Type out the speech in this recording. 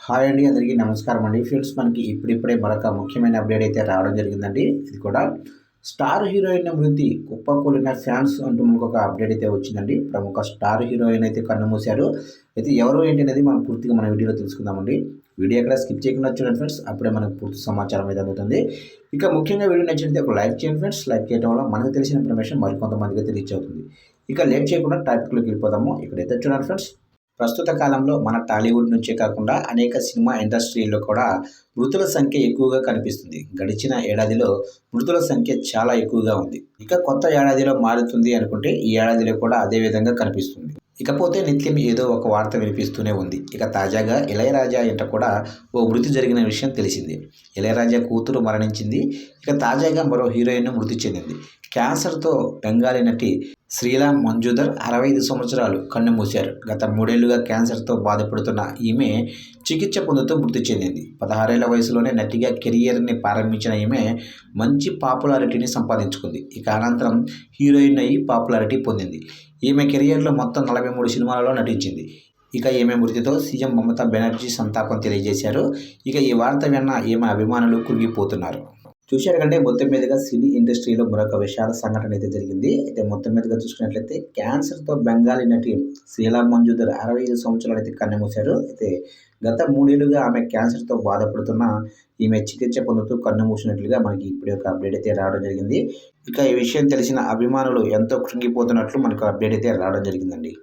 Hi అండి, అందరికీ నమస్కారం అండి. ఫ్రెండ్స్, మనకి ఇప్పుడిప్పుడే మరొక ముఖ్యమైన అప్డేట్ అయితే రావడం జరిగిందండి. ఇది కూడా స్టార్ హీరోయిన్ మృతి కుప్పకూలిన ఫ్యాన్స్ అంటూ మనకు ఒక అప్డేట్ అయితే వచ్చిందండి. ప్రముఖ స్టార్ హీరోయిన్ అయితే కన్నుమూశారు. అయితే ఎవరు ఏంటి అనేది మనం పూర్తిగా మన వీడియోలో తెలుసుకుందామండి. వీడియో ఎక్కడ స్కిప్ చేయకుండా చూడండి ఫ్రెండ్స్, అప్పుడే మనకు పూర్తి సమాచారం అయితే అందుతుంది. ఇక ముఖ్యంగా వీడియో నచ్చితే ఒక లైక్ చేయండి ఫ్రెండ్స్. లైక్ చేయడం వల్ల మనకు తెలిసిన ఇన్ఫర్మేషన్ మరికొంతమందికి అయితే రీచ్ అవుతుంది. ఇక లేట్ చేయకుండా టాపిక్లోకి వెళ్ళిపోదాము. ఇక్కడైతే చూడండి ఫ్రెండ్స్, ప్రస్తుత కాలంలో మన టాలీవుడ్ నుంచే కాకుండా అనేక సినిమా ఇండస్ట్రీల్లో కూడా మృతుల సంఖ్య ఎక్కువగా కనిపిస్తుంది. గడిచిన ఏడాదిలో మృతుల సంఖ్య చాలా ఎక్కువగా ఉంది. ఇక కొత్త ఏడాదిలో మారుతుంది అనుకుంటే ఈ ఏడాదిలో కూడా అదే విధంగా కనిపిస్తుంది. ఇకపోతే నిత్యం ఏదో ఒక వార్త వినిపిస్తూనే ఉంది. ఇక తాజాగా ఇళయరాజా ఇంట కూడా ఓ మృతి జరిగిన విషయం తెలిసింది. ఇళయరాజా కూతురు మరణించింది. ఇక తాజాగా మరో హీరోయిన్ మృతి చెందింది. క్యాన్సర్తో బెంగాలీ నటి శ్రీలా మంజుదర్ 65 సంవత్సరాలు కన్నుమూశారు. గత 3 ఏళ్లుగా క్యాన్సర్తో బాధపడుతున్న ఈమె చికిత్స పొందుతూ మృతి చెందింది. 16 ఏళ్ల వయసులోనే నటిగా కెరియర్ని ప్రారంభించిన ఈమె మంచి పాపులారిటీని సంపాదించుకుంది. ఇక అనంతరం హీరోయిన్ అయ్యి పాపులారిటీ పొందింది. ఈమె కెరియర్లో మొత్తం 43 సినిమాలలో నటించింది. ఇక ఈమె మృతితో సీఎం మమతా బెనర్జీ సంతాపం తెలియజేశారు. ఇక ఈ వార్త విన్న ఈమె అభిమానులు కృంగిపోతున్నారు. చూశారు కంటే మొత్తం మీదుగా సినీ ఇండస్ట్రీలో మరొక విషాద సంఘటన అయితే జరిగింది. అయితే మొత్తం మీదుగా చూసుకున్నట్లయితే క్యాన్సర్తో బెంగాలీ నటి శ్రీలా మంజుదర్ 65 సంవత్సరాలు అయితే కన్నుమూశారు. అయితే గత 3 ఏళ్లుగా ఆమె క్యాన్సర్తో బాధపడుతున్న ఈమె చికిత్స పొందుతూ కన్నుమూసినట్లుగా మనకి ఇప్పుడే ఒక అప్డేట్ అయితే రావడం జరిగింది. ఇక ఈ విషయం తెలిసిన అభిమానులు ఎంతో కృంగిపోతున్నట్లు మనకు అప్డేట్ అయితే రావడం జరిగిందండి.